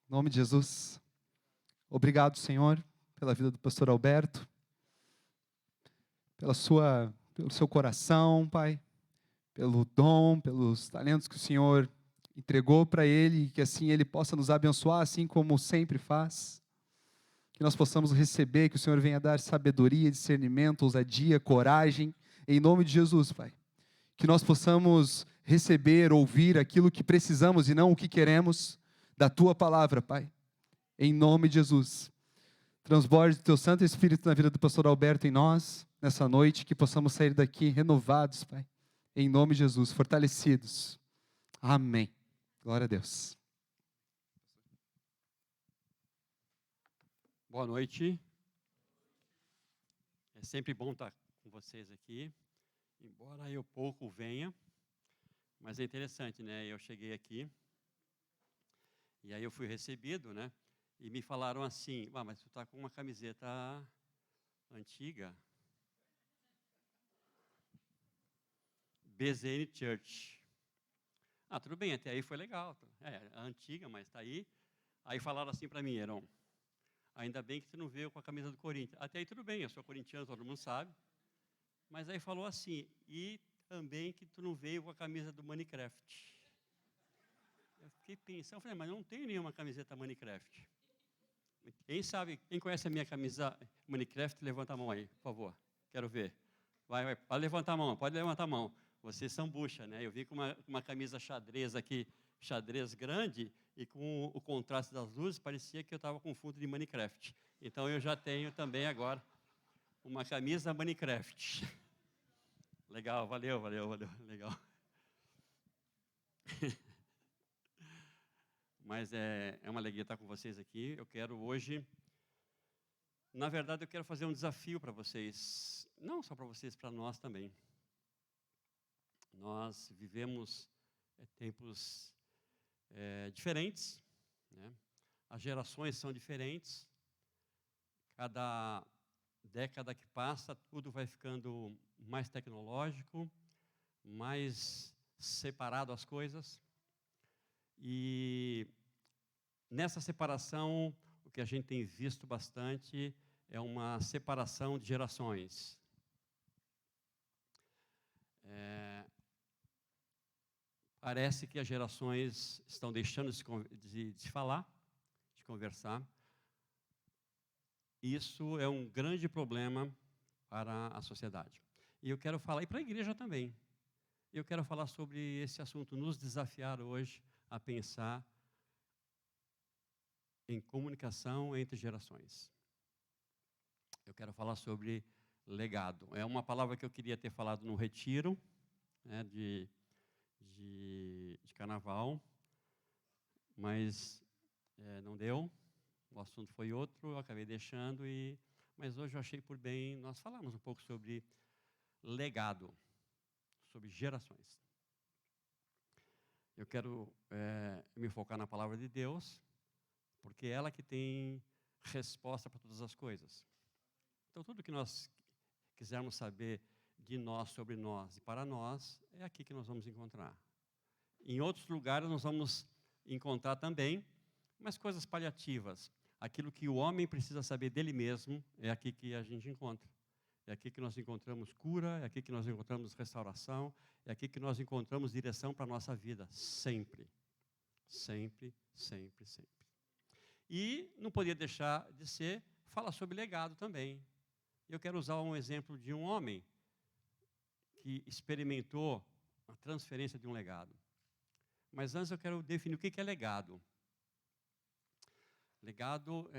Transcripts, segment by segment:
Em nome de Jesus. Obrigado, Senhor, pela vida do pastor Alberto, pelo seu coração, Pai, pelo dom, pelos talentos que o Senhor entregou para ele, e que assim ele possa nos abençoar, assim como sempre faz. Que nós possamos receber, que o Senhor venha dar sabedoria, discernimento, ousadia, coragem, em nome de Jesus, Pai. Que nós possamos receber, ouvir aquilo que precisamos e não o que queremos da Tua palavra, Pai. Em nome de Jesus. Transborde o Teu Santo Espírito na vida do pastor Alberto em nós, nessa noite, que possamos sair daqui renovados, Pai. Em nome de Jesus, fortalecidos. Amém. Glória a Deus. Boa noite. É sempre bom estar com vocês aqui, embora eu pouco venha, mas é interessante, né? Eu cheguei aqui, e aí eu fui recebido, né? E me falaram assim, mas tu está com uma camiseta antiga. BZN Church. Tudo bem, até aí foi legal. É antiga, mas está aí. Aí falaram assim para mim, Heron, ainda bem que tu não veio com a camisa do Corinthians. Até aí tudo bem, eu sou corintiano, todo mundo sabe. Mas aí falou assim, e também que tu não veio com a camisa do Minecraft. Eu fiquei pensando, eu falei, mas eu não tenho nenhuma camiseta Minecraft. Quem sabe, quem conhece a minha camisa Minecraft, levanta a mão aí, por favor. Quero ver. Vai, pode levantar a mão, pode levantar a mão. Vocês são bucha, né? Eu vi com uma camisa xadrez aqui, xadrez grande, e com o contraste das luzes, parecia que eu estava com fundo de Minecraft. Então eu já tenho também agora uma camisa Minecraft. Legal, valeu, legal. Mas é uma alegria estar com vocês aqui. Eu quero hoje, na verdade, eu quero fazer um desafio para vocês, não só para vocês, para nós também. Nós vivemos tempos diferentes, né? As gerações são diferentes. Cada década que passa, tudo vai ficando mais tecnológico, mais separado as coisas. E nessa separação, o que a gente tem visto bastante é uma separação de gerações. Parece que as gerações estão deixando de falar, de conversar. Isso é um grande problema para a sociedade. E eu quero falar, e para a igreja também, eu quero falar sobre esse assunto, nos desafiar hoje a pensar em comunicação entre gerações. Eu quero falar sobre legado. É uma palavra que eu queria ter falado no retiro, né, de carnaval, mas não deu. O assunto foi outro, eu acabei deixando, mas hoje eu achei por bem nós falarmos um pouco sobre legado, sobre gerações. Eu quero me focar na palavra de Deus, porque é ela que tem resposta para todas as coisas. Então, tudo que nós quisermos saber de nós, sobre nós e para nós, é aqui que nós vamos encontrar. Em outros lugares nós vamos encontrar também, mas coisas paliativas. Aquilo que o homem precisa saber dele mesmo, é aqui que a gente encontra. É aqui que nós encontramos cura, é aqui que nós encontramos restauração, é aqui que nós encontramos direção para a nossa vida, sempre. Sempre, sempre, sempre. E não podia deixar de ser, falar sobre legado também. Eu quero usar um exemplo de um homem que experimentou a transferência de um legado. Mas antes eu quero definir o que é legado. Legado,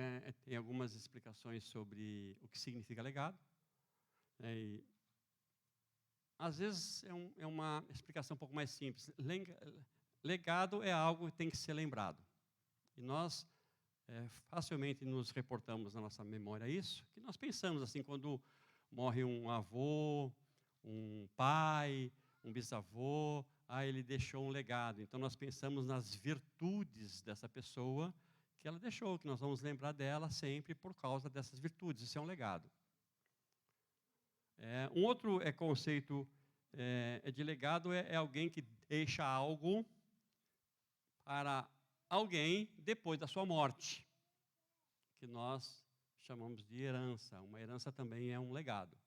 tem algumas explicações sobre o que significa legado. E, às vezes é uma explicação um pouco mais simples. Legado é algo que tem que ser lembrado. E nós facilmente nos reportamos na nossa memória isso, que nós pensamos assim, quando morre um avô, um pai, um bisavô, ele deixou um legado. Então nós pensamos nas virtudes dessa pessoa que ela deixou, que nós vamos lembrar dela sempre por causa dessas virtudes. Isso é um legado. Um outro conceito de legado é alguém que deixa algo para alguém depois da sua morte, que nós chamamos de herança. Uma herança também é um legado.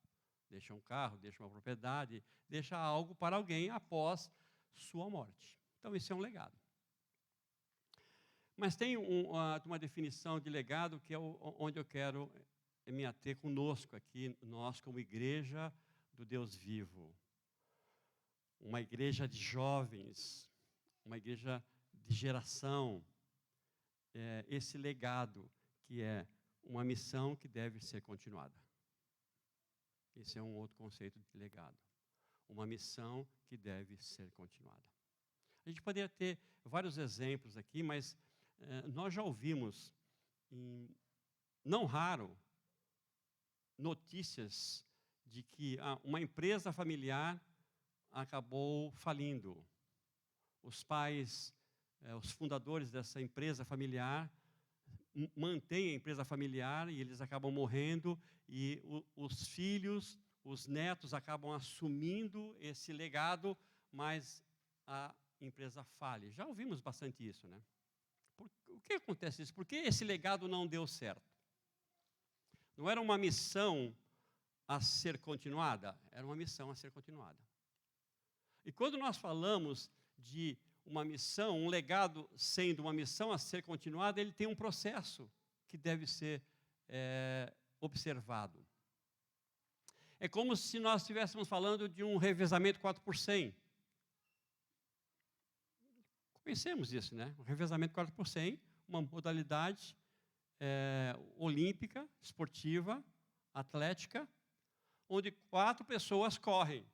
Deixa um carro, deixa uma propriedade, deixa algo para alguém após sua morte. Então, isso é um legado. Mas tem uma definição de legado que é onde eu quero me ater conosco aqui, nós como igreja do Deus vivo. Uma igreja de jovens, uma igreja de geração. Esse legado que é uma missão que deve ser continuada. Esse é um outro conceito de legado. Uma missão que deve ser continuada. A gente poderia ter vários exemplos aqui, mas nós já ouvimos, não raro, notícias de que uma empresa familiar acabou falindo. Os pais, os fundadores dessa empresa familiar, mantêm a empresa familiar e eles acabam morrendo, e os filhos, os netos acabam assumindo esse legado, mas a empresa falha. Já ouvimos bastante isso, né? O que acontece isso? Por que esse legado não deu certo? Não era uma missão a ser continuada? Era uma missão a ser continuada. E quando nós falamos de uma missão, um legado sendo uma missão a ser continuada, ele tem um processo que deve ser observado. É como se nós estivéssemos falando de um revezamento 4x100. Conhecemos isso, né? O revezamento 4x100, uma modalidade olímpica, esportiva, atlética, onde 4 pessoas correm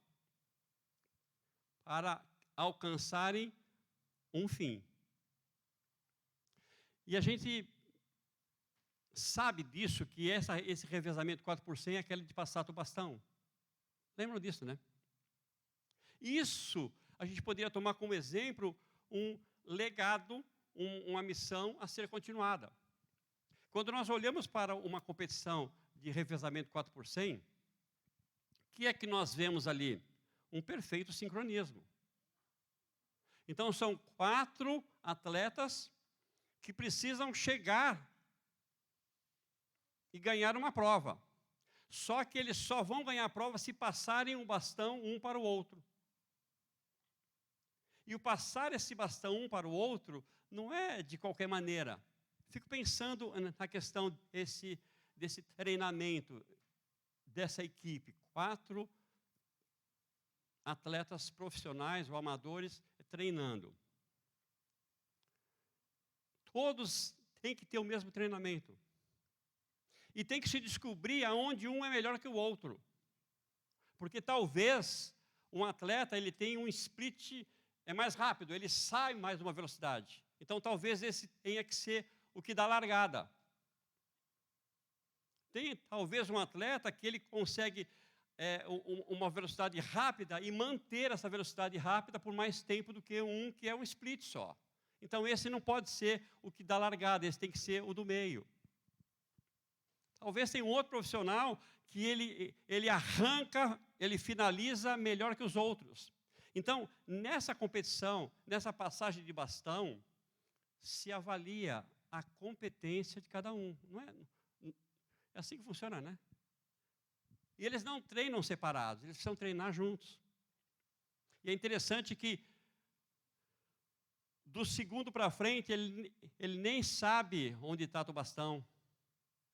para alcançarem um fim. E a gente sabe disso, que esse revezamento 4x100 é aquele de passar o bastão. Lembram disso, né? Isso a gente poderia tomar como exemplo um legado, uma missão a ser continuada. Quando nós olhamos para uma competição de revezamento 4x100, o que é que nós vemos ali? Um perfeito sincronismo. Então, são 4 atletas que precisam chegar e ganhar uma prova. Só que eles só vão ganhar a prova se passarem um bastão um para o outro. E o passar esse bastão um para o outro não é de qualquer maneira. Fico pensando na questão desse treinamento, dessa equipe. 4 atletas profissionais ou amadores treinando. Todos têm que ter o mesmo treinamento. E tem que se descobrir aonde um é melhor que o outro. Porque talvez um atleta ele tenha um split mais rápido, ele sai mais uma velocidade. Então talvez esse tenha que ser o que dá largada. Tem talvez um atleta que ele consegue uma velocidade rápida e manter essa velocidade rápida por mais tempo do que um que é um split só. Então esse não pode ser o que dá largada, esse tem que ser o do meio. Talvez tenha um outro profissional que ele arranca, ele finaliza melhor que os outros. Então, nessa competição, nessa passagem de bastão, se avalia a competência de cada um. Não é assim que funciona, né? E eles não treinam separados, eles precisam treinar juntos. E é interessante que, do segundo para frente, ele nem sabe onde está o bastão.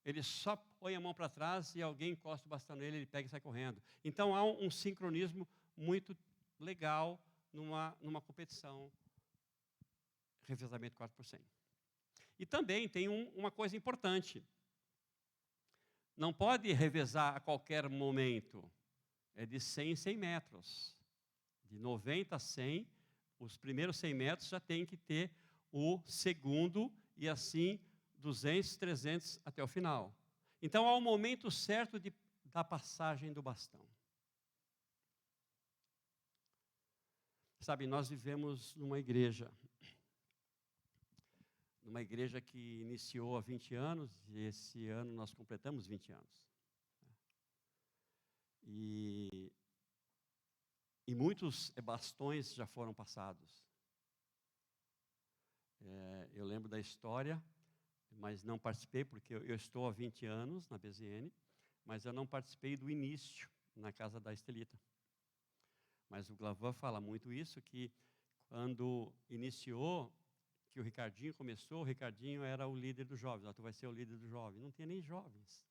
Ele só põe a mão para trás e alguém encosta o bastão nele, ele pega e sai correndo. Então, há um sincronismo muito legal numa competição, revezamento 4x100. E também tem uma coisa importante. Não pode revezar a qualquer momento. É de 100 em 100 metros. De 90 a 100, os primeiros 100 metros já tem que ter o segundo e assim 200, 300 até o final. Então, há o momento certo da passagem do bastão. Sabe, nós vivemos numa igreja que iniciou há 20 anos, e esse ano nós completamos 20 anos. E muitos bastões já foram passados. Eu lembro da história, mas não participei, porque eu estou há 20 anos na BZN, mas eu não participei do início na casa da Estelita. Mas o Glavan fala muito isso, que quando iniciou, que o Ricardinho começou, o Ricardinho era o líder dos jovens. Tu vai ser o líder dos jovens. Não tinha nem jovens.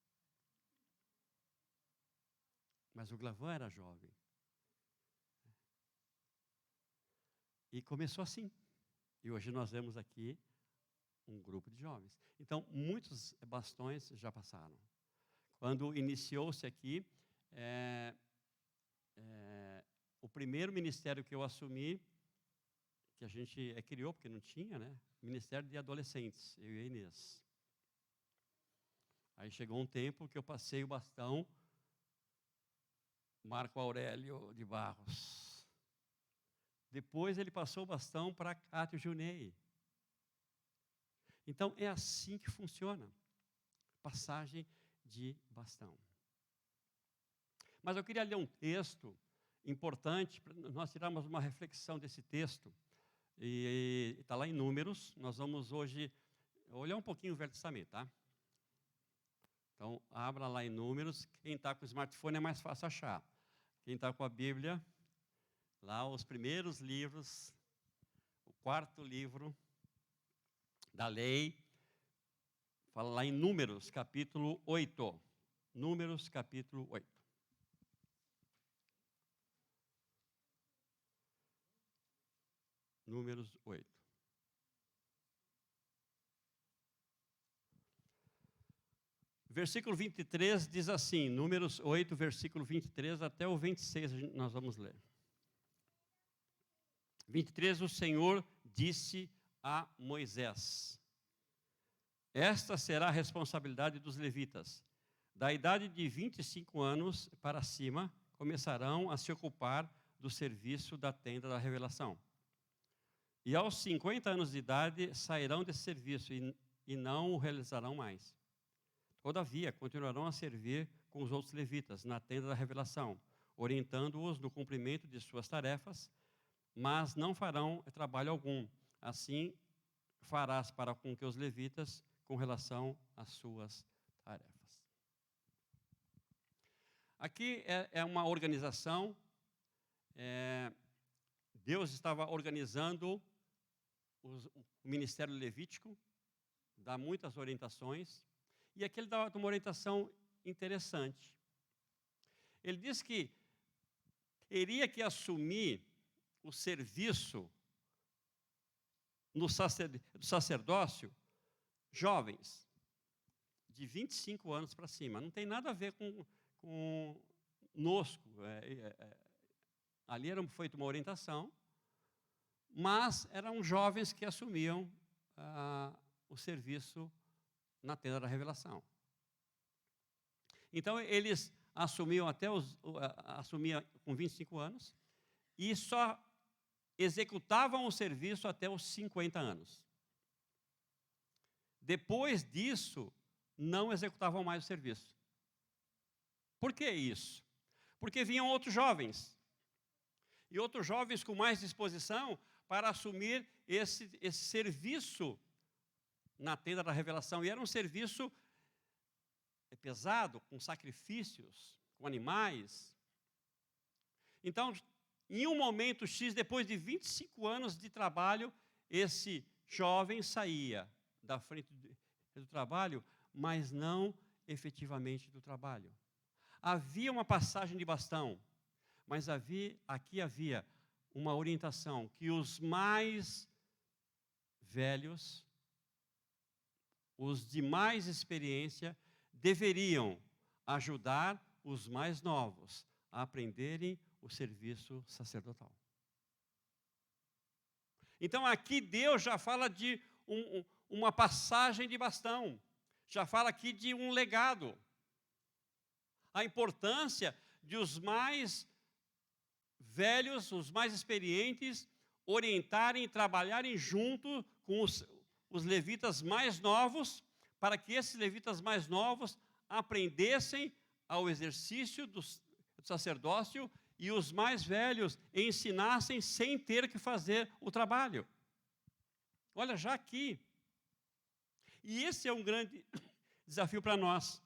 Mas o Glavan era jovem. E começou assim. E hoje nós vemos aqui um grupo de jovens. Então, muitos bastões já passaram. Quando iniciou-se aqui, o primeiro ministério que eu assumi, que a gente criou, porque não tinha, né? Ministério de Adolescentes, eu e a Inês. Aí chegou um tempo que eu passei o bastão Marco Aurélio de Barros. Depois ele passou o bastão para Cátio Junei. Então, é assim que funciona. Passagem de bastão. Mas eu queria ler um texto importante, para nós tirarmos uma reflexão desse texto. E está lá em Números. Nós vamos hoje olhar um pouquinho o Velho Testamento, tá? Então, abra lá em Números. Quem está com o smartphone é mais fácil achar. Quem está com a Bíblia, lá os primeiros livros, o 4º livro da lei, fala lá em Números, capítulo 8. Números, capítulo 8. Números 8. Versículo 23 diz assim, Números 8, versículo 23 até o 26, nós vamos ler. 23, o Senhor disse a Moisés: esta será a responsabilidade dos levitas. Da idade de 25 anos para cima, começarão a se ocupar do serviço da tenda da revelação. E aos 50 anos de idade sairão desse serviço e não o realizarão mais. Todavia, continuarão a servir com os outros levitas na tenda da revelação, orientando-os no cumprimento de suas tarefas, mas não farão trabalho algum. Assim farás para com que os levitas com relação às suas tarefas. Aqui é uma organização, Deus estava organizando o ministério levítico, dá muitas orientações, e aqui ele dá uma orientação interessante. Ele diz que teria que assumir o serviço no sacerdócio jovens, de 25 anos para cima. Não tem nada a ver com conosco. Ali era feita uma orientação, mas eram jovens que assumiam o serviço na tenda da revelação. Então, eles assumiam assumiam com 25 anos e só executavam o serviço até os 50 anos. Depois disso, não executavam mais o serviço. Por que isso? Porque vinham outros jovens. E outros jovens com mais disposição para assumir esse serviço na tenda da revelação. E era um serviço pesado, com sacrifícios, com animais. Então, em um momento X, depois de 25 anos de trabalho, esse jovem saía da frente do trabalho, mas não efetivamente do trabalho. Havia uma passagem de bastão, mas aqui havia uma orientação que os mais velhos, os de mais experiência, deveriam ajudar os mais novos a aprenderem o serviço sacerdotal. Então aqui Deus já fala de uma passagem de bastão, já fala aqui de um legado. A importância de os mais velhos, os mais experientes, orientarem e trabalharem junto com os levitas mais novos, para que esses levitas mais novos aprendessem ao exercício do sacerdócio e os mais velhos ensinassem sem ter que fazer o trabalho. Olha, já aqui. E esse é um grande desafio para nós.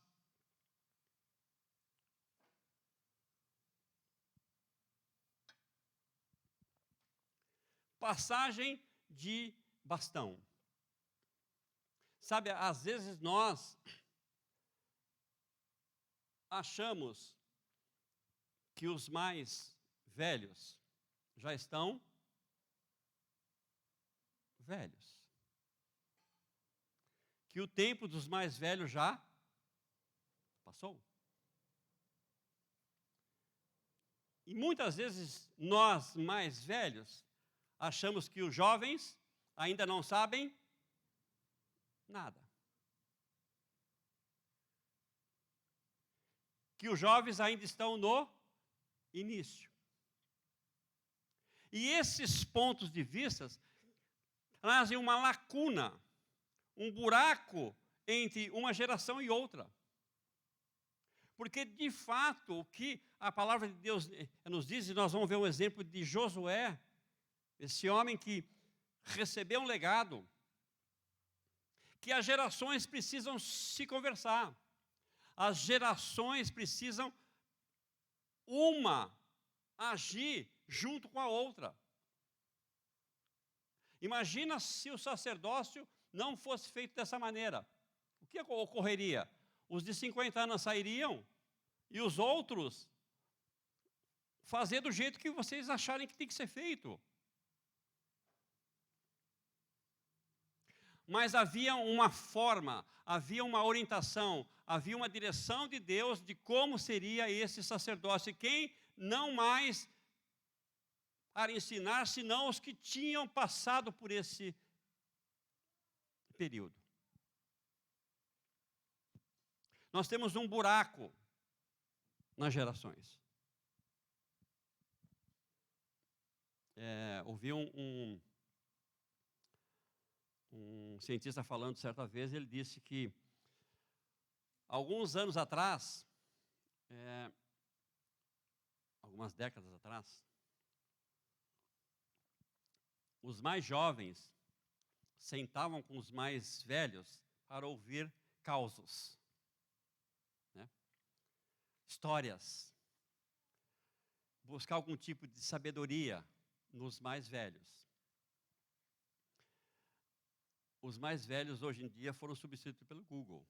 Passagem de bastão. Sabe, às vezes nós achamos que os mais velhos já estão velhos. Que o tempo dos mais velhos já passou. E muitas vezes nós, mais velhos, achamos que os jovens ainda não sabem nada. Que os jovens ainda estão no início. E esses pontos de vista trazem uma lacuna, um buraco entre uma geração e outra. Porque, de fato, o que a palavra de Deus nos diz, e nós vamos ver um exemplo de Josué, esse homem que recebeu um legado, que as gerações precisam se conversar. As gerações precisam uma agir junto com a outra. Imagina se o sacerdócio não fosse feito dessa maneira. O que ocorreria? Os de 50 anos sairiam e os outros fazer do jeito que vocês acharem que tem que ser feito. Mas havia uma forma, havia uma orientação, havia uma direção de Deus de como seria esse sacerdócio. E quem não mais para ensinar, senão os que tinham passado por esse período. Nós temos um buraco nas gerações. Ouvi um cientista falando certa vez, ele disse que alguns anos atrás, algumas décadas atrás, os mais jovens sentavam com os mais velhos para ouvir causos, né? Histórias, buscar algum tipo de sabedoria nos mais velhos. Os mais velhos hoje em dia foram substituídos pelo Google.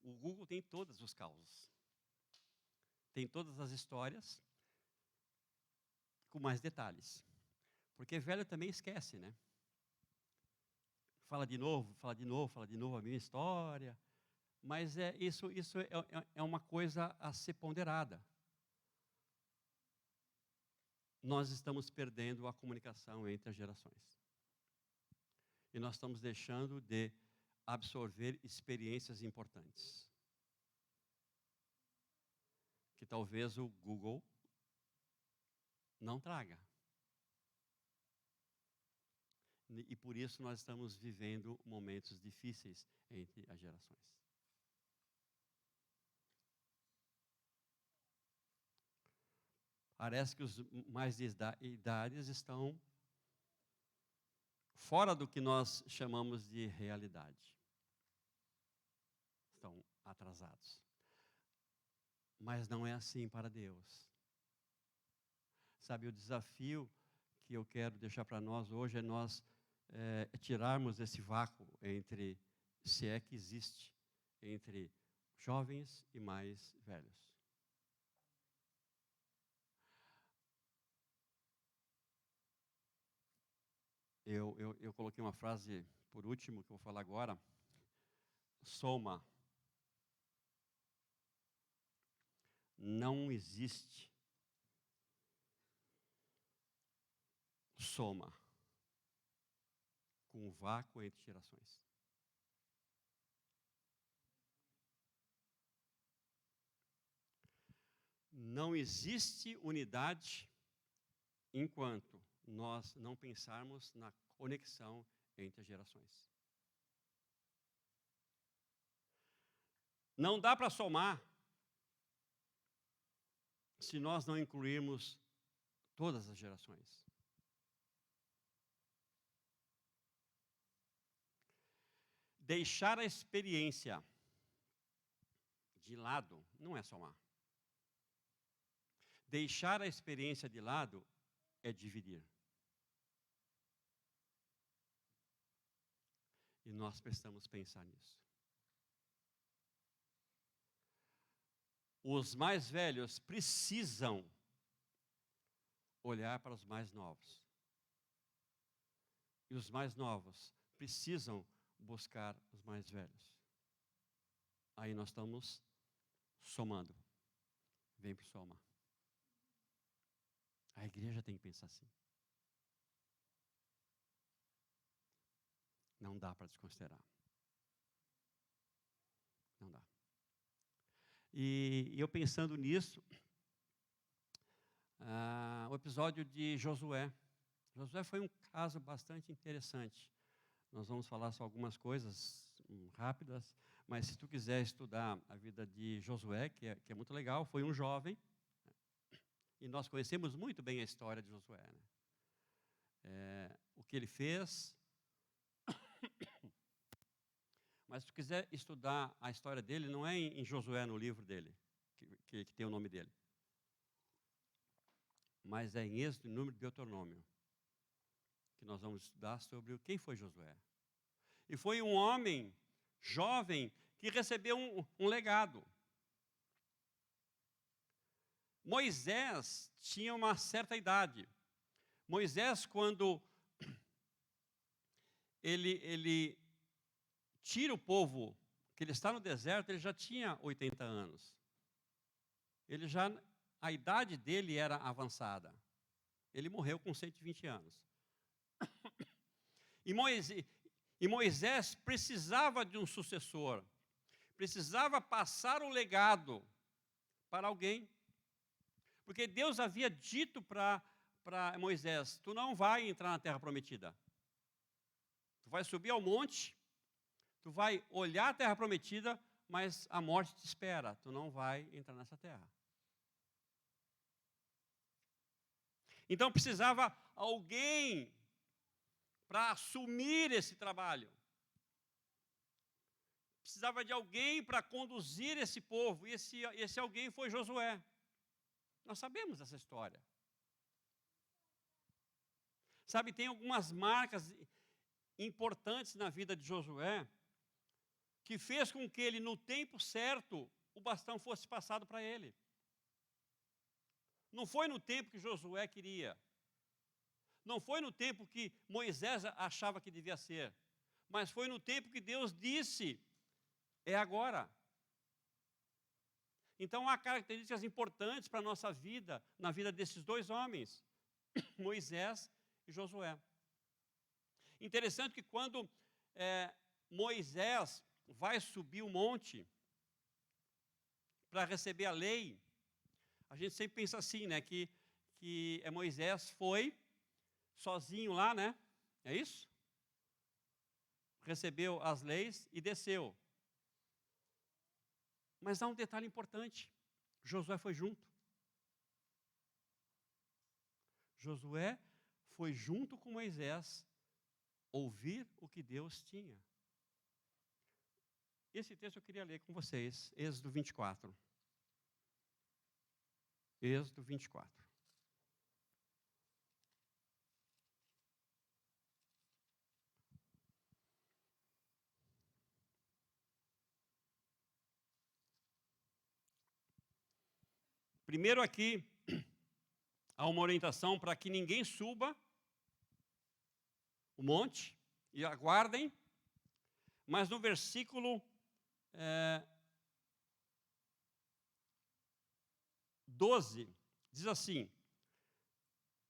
O Google tem todos os causos, tem todas as histórias, com mais detalhes. Porque velho também esquece, né? Fala de novo, fala de novo, fala de novo a minha história. Mas isso é uma coisa a ser ponderada. Nós estamos perdendo a comunicação entre as gerações. E nós estamos deixando de absorver experiências importantes. Que talvez o Google não traga. E por isso nós estamos vivendo momentos difíceis entre as gerações. Parece que os mais de idades estão fora do que nós chamamos de realidade. Estão atrasados. Mas não é assim para Deus. Sabe, o desafio que eu quero deixar para nós hoje é nós tirarmos esse vácuo entre, se é que existe, entre jovens e mais velhos. Eu coloquei uma frase, por último, que eu vou falar agora. Soma. Não existe soma com o vácuo entre gerações. Não existe unidade enquanto nós não pensarmos na conexão entre as gerações. Não dá para somar se nós não incluirmos todas as gerações. Deixar a experiência de lado não é somar. Deixar a experiência de lado é dividir. E nós precisamos pensar nisso. Os mais velhos precisam olhar para os mais novos. E os mais novos precisam buscar os mais velhos. Aí nós estamos somando. Vem para o soma. A igreja tem que pensar assim. Não dá para desconsiderar. Não dá. E eu pensando nisso, o episódio de Josué. Josué foi um caso bastante interessante. Nós vamos falar só algumas coisas rápidas, mas se tu quiser estudar a vida de Josué, que é muito legal, foi um jovem, e nós conhecemos muito bem a história de Josué, né? O que ele fez. Mas se tu quiser estudar a história dele, não é em Josué, no livro dele, que tem o nome dele. Mas é em Êxodo, Número e Deuteronômio, que nós vamos estudar sobre quem foi Josué. E foi um homem jovem que recebeu um legado. Moisés tinha uma certa idade. Moisés, quando ele tira o povo, que ele está no deserto, ele já tinha 80 anos. A idade dele era avançada. Ele morreu com 120 anos. E Moisés precisava de um sucessor. Precisava passar o legado para alguém. Porque Deus havia dito para Moisés: tu não vai entrar na terra prometida. Tu vai subir ao monte, tu vai olhar a terra prometida, mas a morte te espera. Tu não vai entrar nessa terra. Então precisava alguém para assumir esse trabalho. Precisava de alguém para conduzir esse povo. E esse alguém foi Josué. Nós sabemos essa história. Sabe, tem algumas marcas importantes na vida de Josué que fez com que ele, no tempo certo, o bastão fosse passado para ele. Não foi no tempo que Josué queria. Não foi no tempo que Moisés achava que devia ser. Mas foi no tempo que Deus disse: é agora. Então há características importantes para a nossa vida, na vida desses dois homens, Moisés e Josué. Interessante que quando Moisés vai subir o monte para receber a lei, a gente sempre pensa assim, né, que Moisés foi sozinho lá, né? É isso? Recebeu as leis e desceu. Mas há um detalhe importante: Josué foi junto. Josué foi junto com Moisés ouvir o que Deus tinha. Esse texto eu queria ler com vocês, Êxodo 24. Êxodo 24. Primeiro aqui, há uma orientação para que ninguém suba o monte, e aguardem, mas no versículo 12, diz assim,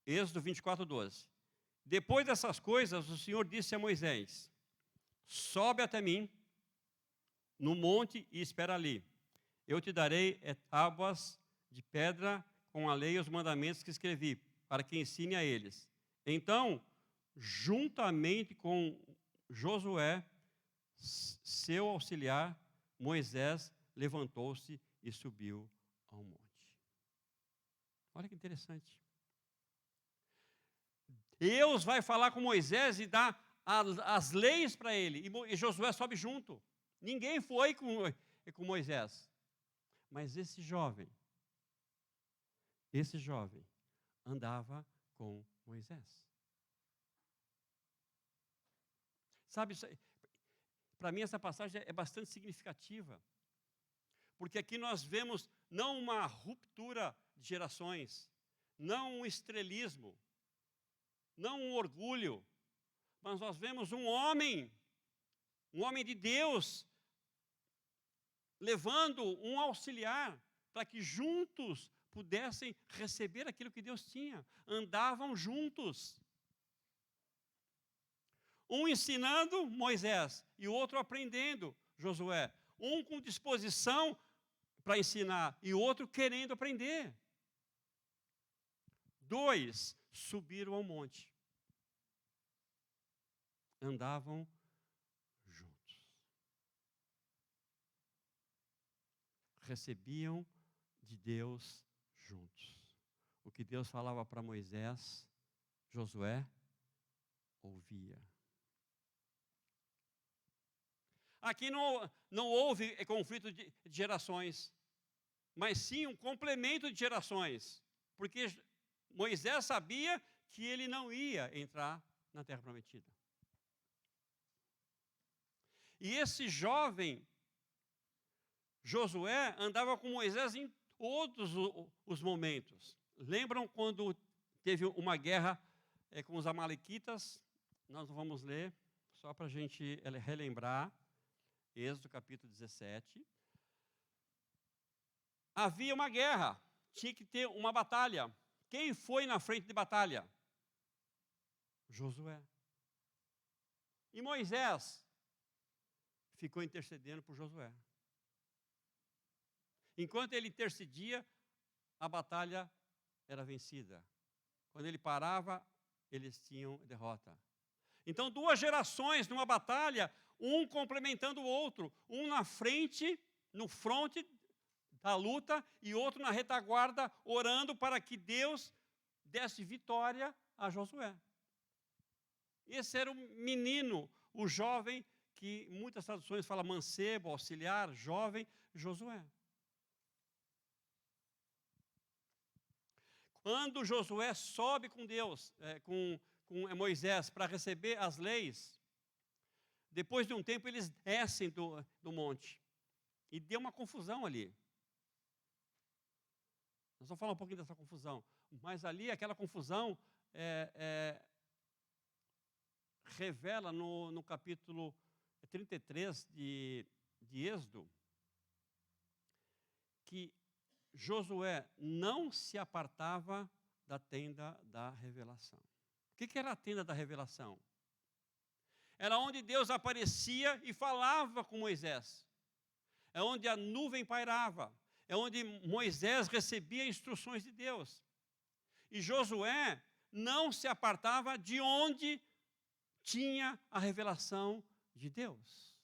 Êxodo 24, 12. Depois dessas coisas, o Senhor disse a Moisés: sobe até mim no monte e espera ali. Eu te darei tábuas de pedra com a lei e os mandamentos que escrevi, para que ensine a eles. Então, juntamente com Josué, seu auxiliar, Moisés levantou-se e subiu ao monte. Olha que interessante. Deus vai falar com Moisés e dar as leis para ele, e Josué sobe junto. Ninguém foi com Moisés. Mas esse jovem andava com Moisés. Sabe, para mim essa passagem é bastante significativa, porque aqui nós vemos não uma ruptura de gerações, não um estrelismo, não um orgulho, mas nós vemos um homem de Deus, levando um auxiliar para que juntos pudessem receber aquilo que Deus tinha. Andavam juntos. Um ensinando Moisés e o outro aprendendo Josué. Um com disposição para ensinar e o outro querendo aprender. 2 subiram ao monte. Andavam juntos. Recebiam de Deus juntos. O que Deus falava para Moisés, Josué ouvia. Aqui não houve conflito de gerações, mas sim um complemento de gerações, porque Moisés sabia que ele não ia entrar na terra prometida. E esse jovem, Josué, andava com Moisés em todos os momentos. Lembram quando teve uma guerra com os amalequitas? Nós não vamos ler, só para a gente relembrar. Êxodo capítulo 17. Havia uma guerra, tinha que ter uma batalha. Quem foi na frente de batalha? Josué. E Moisés ficou intercedendo por Josué. Enquanto ele intercedia, a batalha era vencida. Quando ele parava, eles tinham derrota. Então, 2 gerações numa batalha, um complementando o outro, um na frente, no fronte da luta, e outro na retaguarda, orando para que Deus desse vitória a Josué. Esse era o menino, o jovem, que muitas traduções falam mancebo, auxiliar, jovem, Josué. Quando Josué sobe com Deus, com Moisés, para receber as leis, depois de um tempo eles descem do monte. E deu uma confusão ali. Nós vamos falar um pouquinho dessa confusão. Mas ali, aquela confusão revela no capítulo 33 de Êxodo que Josué não se apartava da tenda da revelação. O que era a tenda da revelação? Era onde Deus aparecia e falava com Moisés. É onde a nuvem pairava. É onde Moisés recebia instruções de Deus. E Josué não se apartava de onde tinha a revelação de Deus.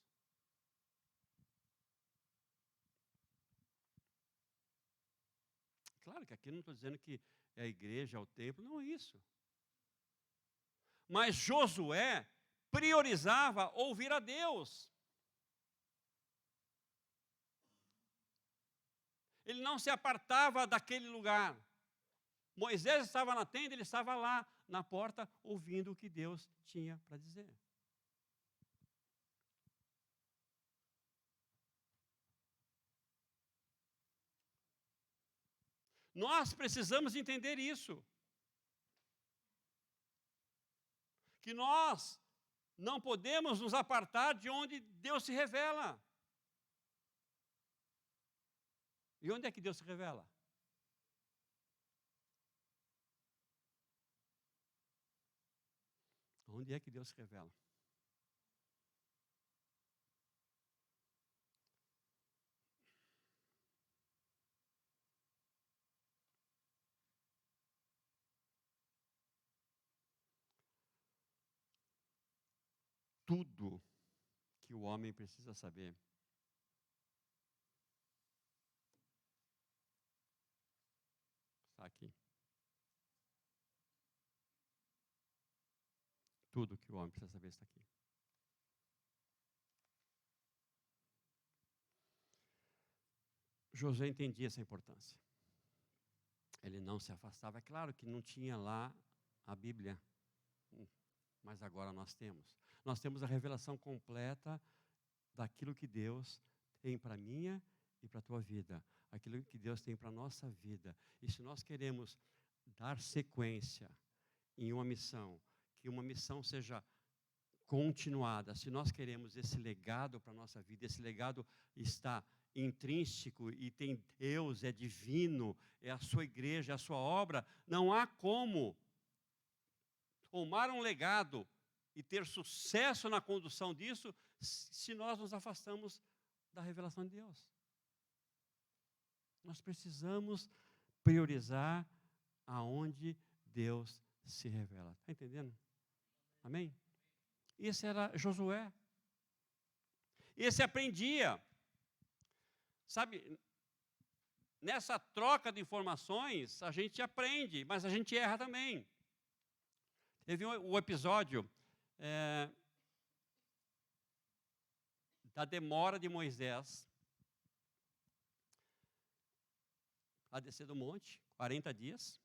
Claro que aqui não estou dizendo que é a igreja, é o templo, não é isso. Mas Josué priorizava ouvir a Deus. Ele não se apartava daquele lugar. Moisés estava na tenda, ele estava lá na porta, ouvindo o que Deus tinha para dizer. Nós precisamos entender isso. Que nós não podemos nos apartar de onde Deus se revela. E onde é que Deus se revela? Onde é que Deus se revela? Tudo que o homem precisa saber está aqui. Tudo que o homem precisa saber está aqui. Josué entendia essa importância. Ele não se afastava. É claro que não tinha lá a Bíblia, mas agora nós temos. Nós temos a revelação completa daquilo que Deus tem para a minha e para a tua vida. Aquilo que Deus tem para a nossa vida. E se nós queremos dar sequência em uma missão, que uma missão seja continuada, se nós queremos esse legado para a nossa vida, esse legado está intrínseco e tem Deus, é divino, é a sua igreja, é a sua obra, não há como tomar um legado e ter sucesso na condução disso se nós nos afastamos da revelação de Deus. Nós precisamos priorizar aonde Deus se revela. Está entendendo? Amém? Esse era Josué. Esse aprendia. Sabe, nessa troca de informações, a gente aprende, mas a gente erra também. Teve o episódio da demora de Moisés a descer do monte, 40 dias.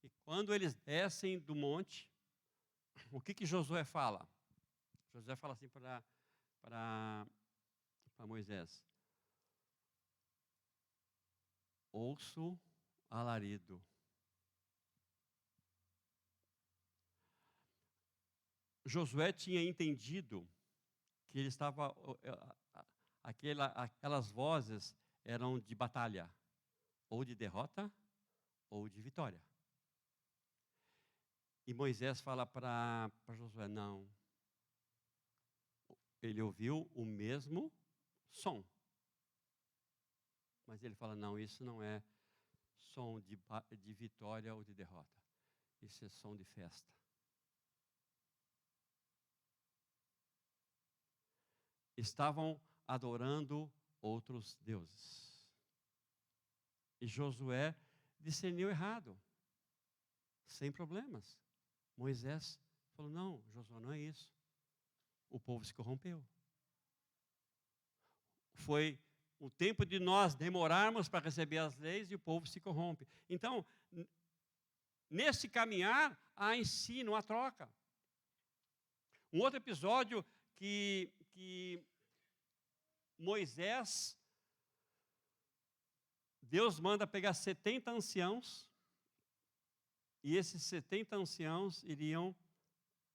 E quando eles descem do monte, o que Josué fala? Josué fala assim para Moisés: ouço alarido. Josué tinha entendido que ele estava, aquelas vozes eram de batalha, ou de derrota, ou de vitória. E Moisés fala para Josué: não. Ele ouviu o mesmo som. Mas ele fala: não, isso não é som de vitória ou de derrota. Isso é som de festa. Estavam adorando outros deuses. E Josué discerniu errado, sem problemas. Moisés falou: não, Josué, não é isso. O povo se corrompeu. Foi o tempo de nós demorarmos para receber as leis e o povo se corrompe. Então, nesse caminhar, há ensino, há troca. Um outro episódio que Moisés, Deus manda pegar 70 anciãos, e esses 70 anciãos iriam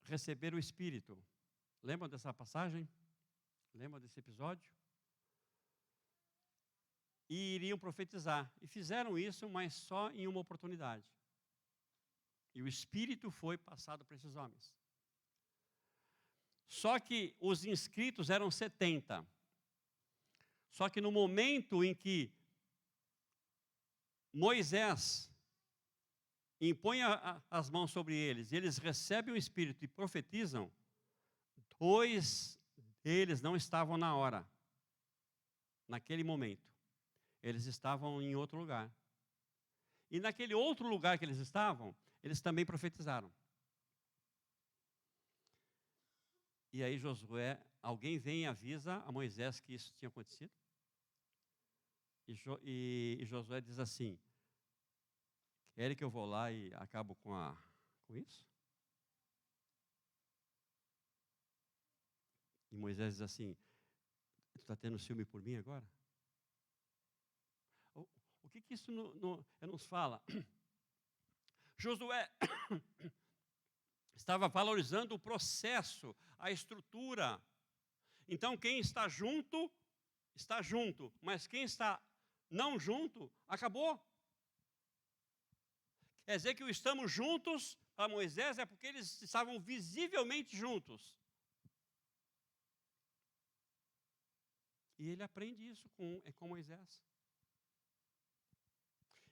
receber o Espírito. Lembram dessa passagem? Lembram desse episódio? E iriam profetizar. E fizeram isso, mas só em uma oportunidade. E o Espírito foi passado para esses homens. Só que os inscritos eram 70. Só que no momento em que Moisés impõe as mãos sobre eles, e eles recebem o Espírito e profetizam, 2 deles não estavam na hora, naquele momento. Eles estavam em outro lugar. E naquele outro lugar que eles estavam, eles também profetizaram. E aí Josué, alguém vem e avisa a Moisés que isso tinha acontecido. E Josué diz assim: querem que eu vou lá e acabo com isso? E Moisés diz assim: tu está tendo ciúme por mim agora? O que isso nos fala? Josué estava valorizando o processo, a estrutura. Então, quem está junto, mas quem está não junto, acabou. Quer dizer que o estamos juntos para Moisés é porque eles estavam visivelmente juntos. E ele aprende isso com Moisés.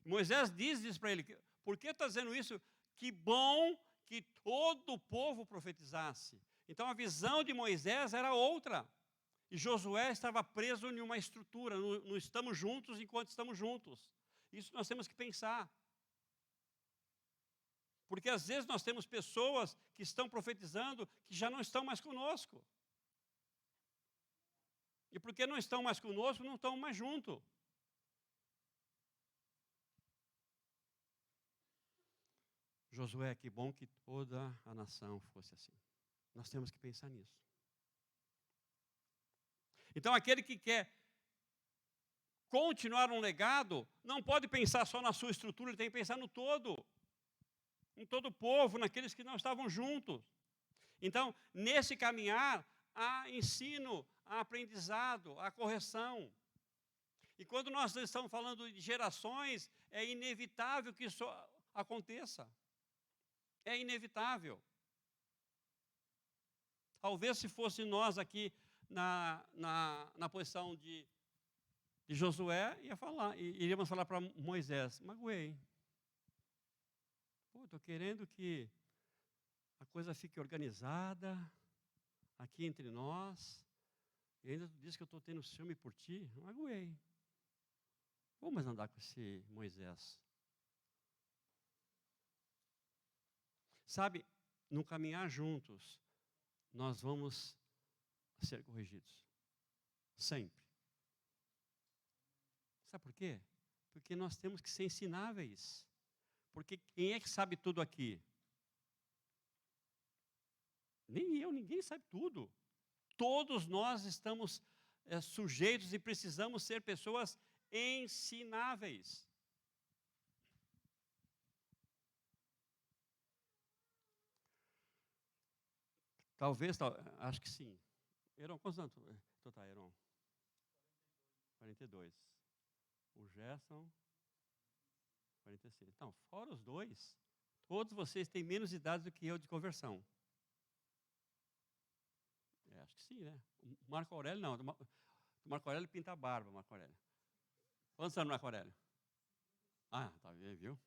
Moisés diz para ele: por que está dizendo isso? Que bom que todo o povo profetizasse. Então a visão de Moisés era outra. E Josué estava preso em uma estrutura, no estamos juntos enquanto estamos juntos. Isso nós temos que pensar. Porque às vezes nós temos pessoas que estão profetizando que já não estão mais conosco. E porque não estão mais conosco, não estão mais junto. Josué, que bom que toda a nação fosse assim. Nós temos que pensar nisso. Então, aquele que quer continuar um legado, não pode pensar só na sua estrutura, ele tem que pensar no todo. Em todo o povo, naqueles que não estavam juntos. Então, nesse caminhar, há ensino, há aprendizado, há correção. E quando nós estamos falando de gerações, é inevitável que isso aconteça. É inevitável. Talvez se fosse nós aqui na posição de Josué, iríamos falar para Moisés, magoei. Estou querendo que a coisa fique organizada aqui entre nós. E ainda tu diz que eu estou tendo ciúme por ti. Magoei. Vamos andar com esse Moisés. Sabe, no caminhar juntos, nós vamos ser corrigidos. Sempre. Sabe por quê? Porque nós temos que ser ensináveis. Porque quem é que sabe tudo aqui? Nem eu, ninguém sabe tudo. Todos nós estamos sujeitos e precisamos ser pessoas ensináveis. Talvez, acho que sim. Heron, quantos anos tu tá, Heron? 42. O Gerson, 46. Então, fora os dois, todos vocês têm menos idade do que eu de conversão. Acho que sim, né? O Marco Aurélio não. O Marco Aurélio pinta a barba, Marco Aurélio. Quantos anos, Marco Aurélio? Ah, tá bem, viu?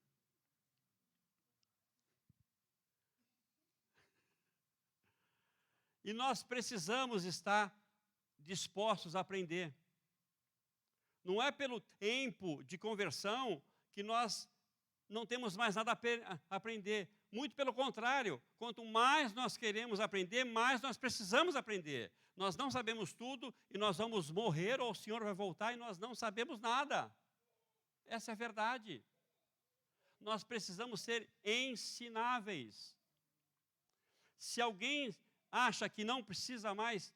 E nós precisamos estar dispostos a aprender. Não é pelo tempo de conversão que nós não temos mais nada a aprender. Muito pelo contrário, quanto mais nós queremos aprender, mais nós precisamos aprender. Nós não sabemos tudo e nós vamos morrer ou o Senhor vai voltar e nós não sabemos nada. Essa é a verdade. Nós precisamos ser ensináveis. Se alguém acha que não precisa mais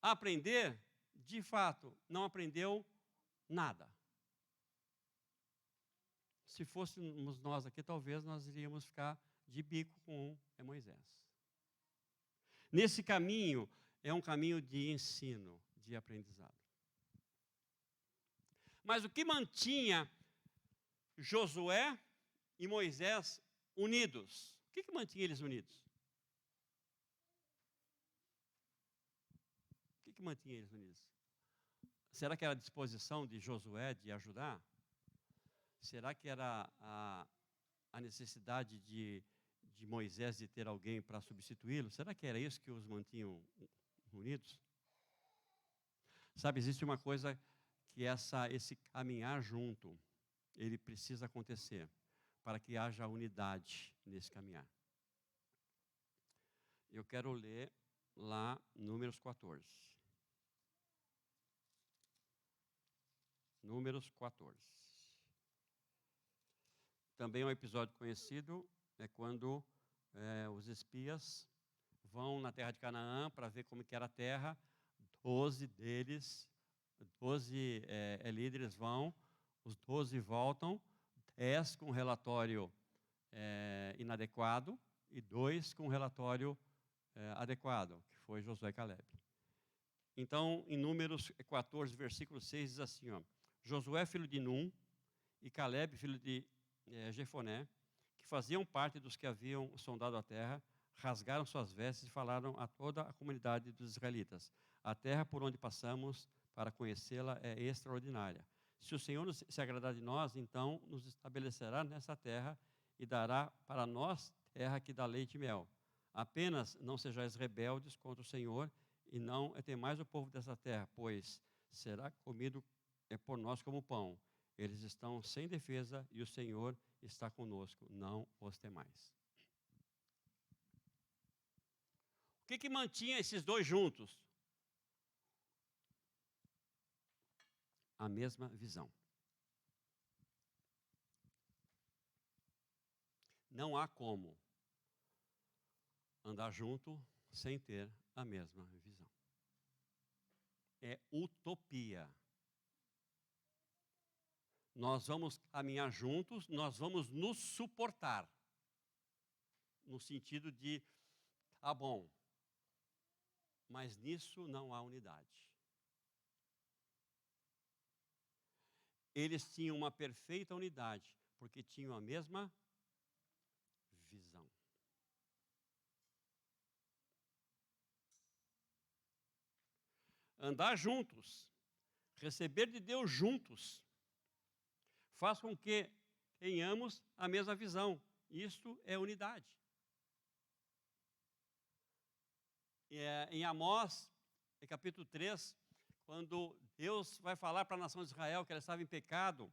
aprender, de fato, não aprendeu nada. Se fôssemos nós aqui, talvez nós iríamos ficar de bico com Moisés. Nesse caminho, é um caminho de ensino, de aprendizado. Mas o que mantinha Josué e Moisés unidos? O que mantinha eles unidos? O que mantinha eles unidos? Será que era a disposição de Josué de ajudar? Será que era a necessidade de Moisés de ter alguém para substituí-lo? Será que era isso que os mantinham unidos? Sabe, existe uma coisa que esse caminhar junto, ele precisa acontecer para que haja unidade nesse caminhar. Eu quero ler lá Números 14. Números 14. Também é um episódio conhecido, é quando os espias vão na terra de Canaã para ver como que era a terra. 12 deles, 12 líderes vão, os 12 voltam, 10 com relatório inadequado e 2 com relatório adequado, que foi Josué e Caleb. Então, em Números 14, versículo 6, diz assim, ó, Josué, filho de Num, e Caleb, filho de Jefoné, que faziam parte dos que haviam sondado a terra, rasgaram suas vestes e falaram a toda a comunidade dos israelitas: a terra por onde passamos para conhecê-la é extraordinária. Se o Senhor se agradar de nós, então nos estabelecerá nessa terra e dará para nós terra que dá leite e mel. Apenas não sejais rebeldes contra o Senhor e não temais o povo dessa terra, pois será comido por nós como pão. Eles estão sem defesa e o Senhor está conosco, não os temais. O que mantinha esses dois juntos? A mesma visão. Não há como andar junto sem ter a mesma visão. É utopia. Nós vamos caminhar juntos, nós vamos nos suportar. No sentido de, tá bom, mas nisso não há unidade. Eles tinham uma perfeita unidade, porque tinham a mesma visão. Andar juntos, receber de Deus juntos, faz com que tenhamos a mesma visão. Isto é unidade. Em Amós, capítulo 3, quando Deus vai falar para a nação de Israel que ela estava em pecado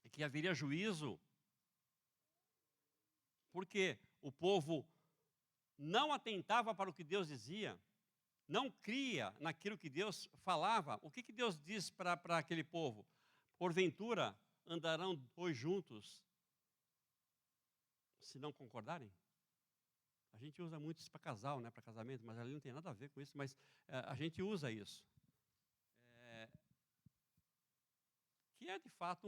e que haveria juízo, porque o povo não atentava para o que Deus dizia, não cria naquilo que Deus falava. O que Deus diz para aquele povo? Porventura andarão dois juntos se não concordarem? A gente usa muito isso para casal, né, para casamento, mas ali não tem nada a ver com isso, mas a gente usa isso. Que é de fato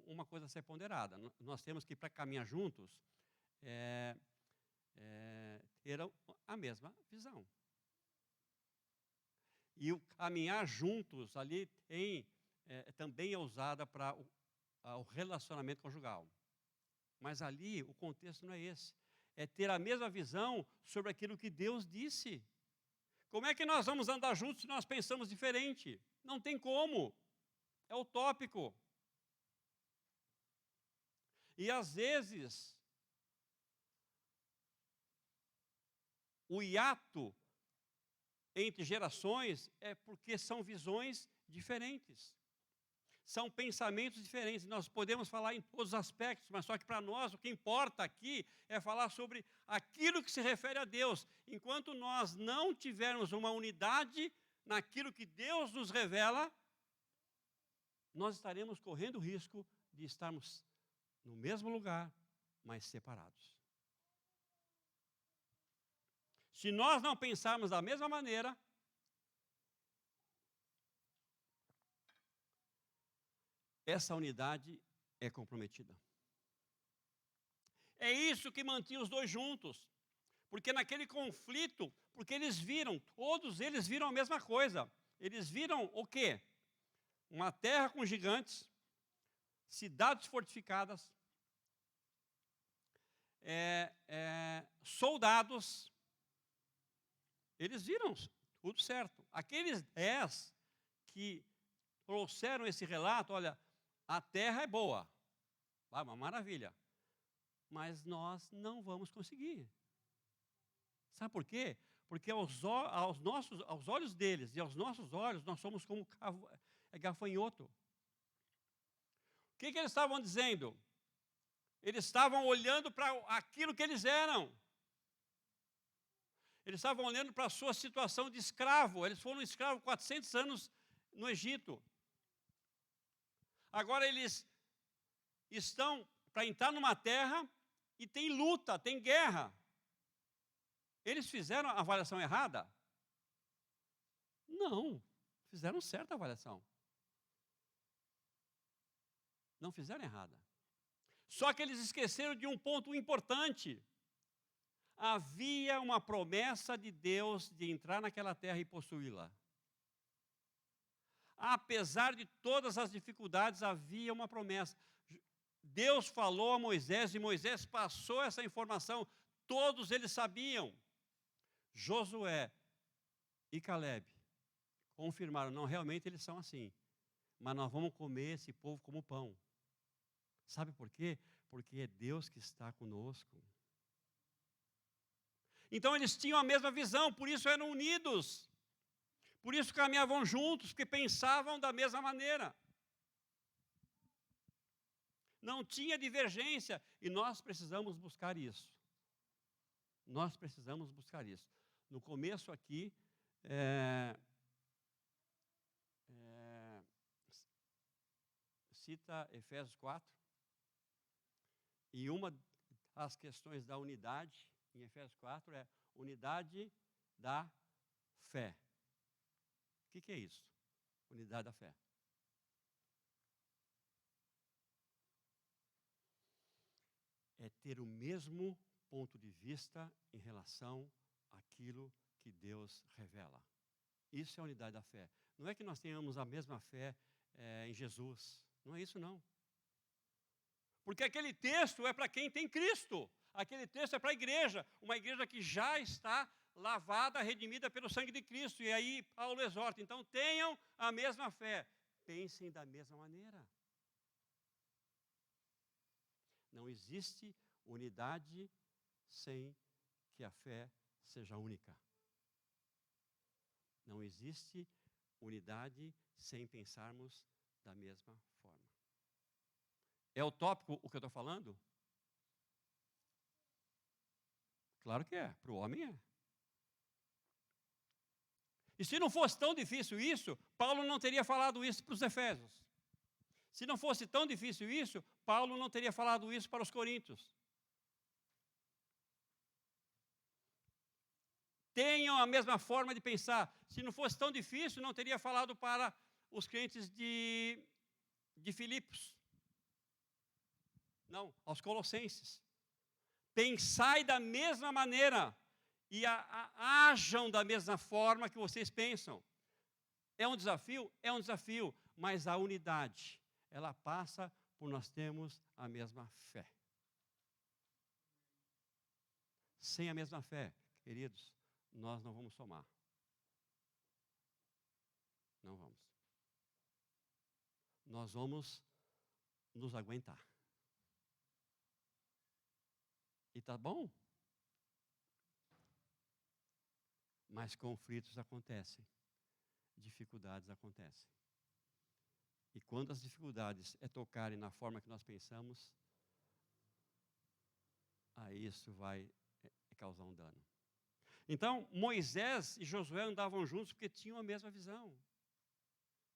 uma coisa a ser ponderada. Nós temos que, para caminhar juntos, ter a mesma visão. E o caminhar juntos ali também é usada para o relacionamento conjugal. Mas ali o contexto não é esse. É ter a mesma visão sobre aquilo que Deus disse. Como é que nós vamos andar juntos se nós pensamos diferente? Não tem como. É utópico. E às vezes, o hiato entre gerações é porque são visões diferentes. São pensamentos diferentes. Nós podemos falar em todos os aspectos, mas só que para nós o que importa aqui é falar sobre aquilo que se refere a Deus. Enquanto nós não tivermos uma unidade naquilo que Deus nos revela, nós estaremos correndo o risco de estarmos no mesmo lugar, mas separados. Se nós não pensarmos da mesma maneira, essa unidade é comprometida. É isso que mantinha os dois juntos. Porque naquele conflito, porque eles viram, todos eles viram a mesma coisa. Eles viram o quê? Uma terra com gigantes, cidades fortificadas, soldados. Eles viram tudo certo. Aqueles 10 que trouxeram esse relato, olha, a terra é boa, uma maravilha, mas nós não vamos conseguir. Sabe por quê? Porque aos olhos deles e aos nossos olhos, nós somos como gafanhoto. O que eles estavam dizendo? Eles estavam olhando para aquilo que eles eram. Eles estavam olhando para a sua situação de escravo. Eles foram escravos 400 anos no Egito. Agora eles estão para entrar numa terra e tem luta, tem guerra. Eles fizeram a avaliação errada? Não, fizeram certa avaliação. Não fizeram errada. Só que eles esqueceram de um ponto importante. Havia uma promessa de Deus de entrar naquela terra e possuí-la. Apesar de todas as dificuldades, havia uma promessa. Deus falou a Moisés e Moisés passou essa informação. Todos eles sabiam. Josué e Caleb confirmaram, não, realmente eles são assim. Mas nós vamos comer esse povo como pão. Sabe por quê? Porque é Deus que está conosco. Então eles tinham a mesma visão, por isso eram unidos. Por isso caminhavam juntos, porque pensavam da mesma maneira. não tinha divergência, e nós precisamos buscar isso. Nós precisamos buscar isso. No começo aqui, cita Efésios 4, e uma das questões da unidade, em Efésios 4, é unidade da fé. O que é isso? Unidade da fé. É ter o mesmo ponto de vista em relação àquilo que Deus revela. Isso é a unidade da fé. Não é que nós tenhamos a mesma fé em Jesus. Não é isso, não. Porque aquele texto é para quem tem Cristo. Aquele texto é para a igreja. Uma igreja que já está lavada, redimida pelo sangue de Cristo. E aí Paulo exorta. Então tenham a mesma fé. Pensem da mesma maneira. Não existe unidade sem que a fé seja única. Não existe unidade sem pensarmos da mesma forma. É utópico o que eu estou falando? Claro que é, para o homem é. E se não fosse tão difícil isso, Paulo não teria falado isso para os Efésios. Se não fosse tão difícil isso, Paulo não teria falado isso para os Coríntios. Tenham a mesma forma de pensar. Se não fosse tão difícil, não teria falado para os crentes de Filipos. Não, aos Colossenses. Pensai da mesma maneira e ajam da mesma forma que vocês pensam. É um desafio? É um desafio, mas a unidade, ela passa por nós termos a mesma fé. Sem a mesma fé, queridos, nós não vamos somar. Não vamos. Nós vamos nos aguentar. E tá bom? Mas conflitos acontecem. Dificuldades acontecem. E quando as dificuldades tocarem na forma que nós pensamos, aí isso vai causar um dano. Então, Moisés e Josué andavam juntos porque tinham a mesma visão.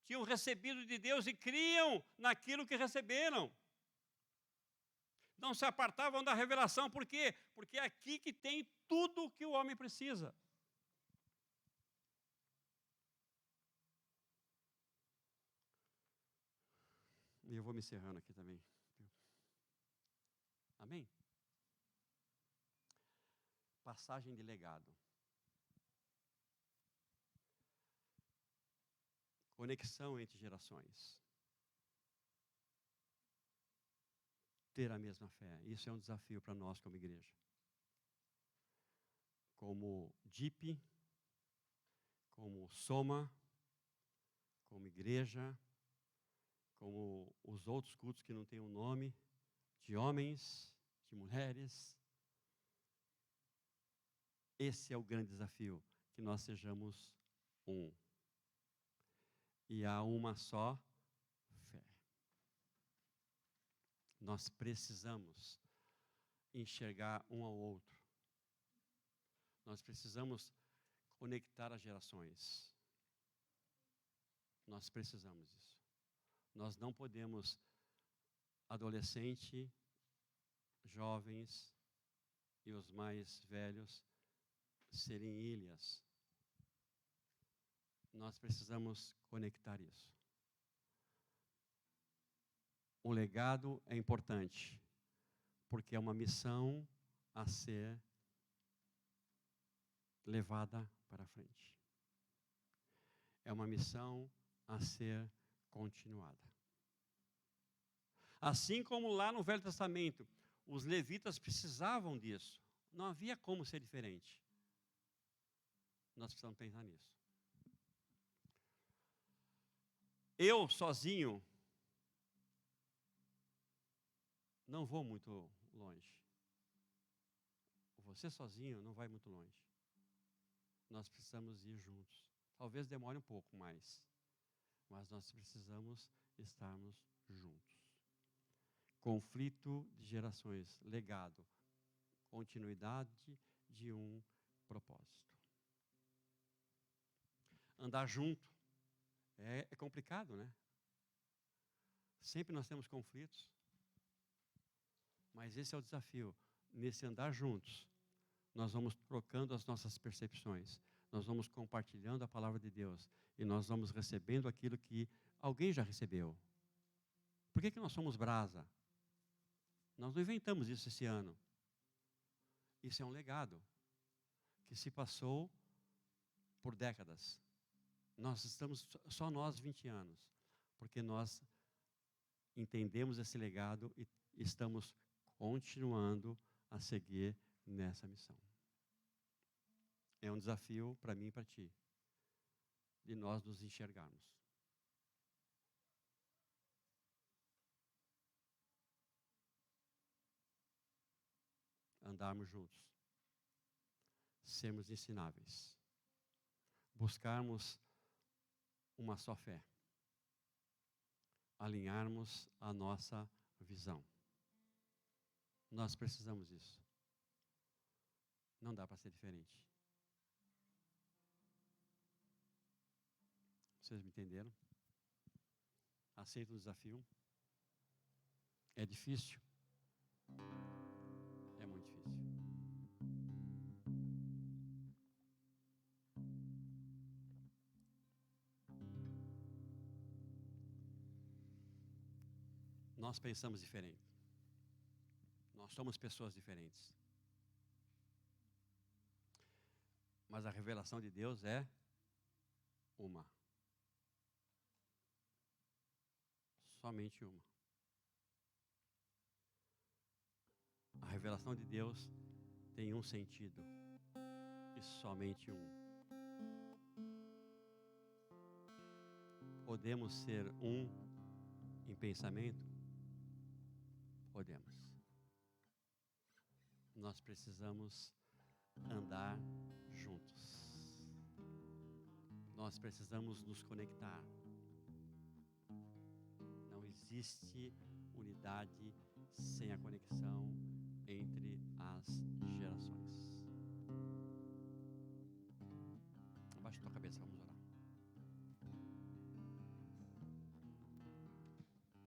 Tinham recebido de Deus e criam naquilo que receberam. Não se apartavam da revelação. Por quê? Porque é aqui que tem tudo o que o homem precisa. E eu vou me encerrando aqui também. Amém? Passagem de legado. Conexão entre gerações. Ter a mesma fé. Isso é um desafio para nós como igreja. Como DIP, como Soma, como igreja, como os outros cultos que não têm um nome, de homens, de mulheres. Esse é o grande desafio, que nós sejamos um. E há uma só fé. Nós precisamos enxergar um ao outro. Nós precisamos conectar as gerações. Nós precisamos disso. Nós não podemos, adolescente, jovens e os mais velhos, serem ilhas. Nós precisamos conectar isso. O legado é importante, porque é uma missão a ser levada para frente. É uma missão a ser continuada. Assim como lá no Velho Testamento, os levitas precisavam disso. Não havia como ser diferente. Nós precisamos pensar nisso. Eu, sozinho, não vou muito longe. Você sozinho não vai muito longe. Nós precisamos ir juntos. Talvez demore um pouco mais, mas nós precisamos estarmos juntos. conflito de gerações, legado, continuidade de um propósito. Andar junto é complicado, né? Sempre nós temos conflitos, mas esse é o desafio. Nesse andar juntos, nós vamos trocando as nossas percepções, nós vamos compartilhando a palavra de Deus e nós vamos recebendo aquilo que alguém já recebeu. Por que nós somos brasa? Nós não inventamos isso esse ano. Isso é um legado que se passou por décadas. Nós estamos, só nós 20 anos, porque nós entendemos esse legado e estamos continuando a seguir nessa missão. É um desafio para mim e para ti, de nós nos enxergarmos. Andarmos juntos, sermos ensináveis, buscarmos uma só fé, alinharmos a nossa visão. Nós precisamos disso. Não dá para ser diferente. Vocês me entenderam? Aceita o desafio? É difícil? É muito difícil. Nós pensamos diferente. Nós somos pessoas diferentes. Mas a revelação de Deus é uma. Somente uma. A revelação de Deus tem um sentido e somente um. Podemos ser um em pensamento? Podemos. Nós precisamos andar juntos. Nós precisamos nos conectar. Não existe unidade sem a conexão entre as gerações. Abaixa tua cabeça, vamos orar.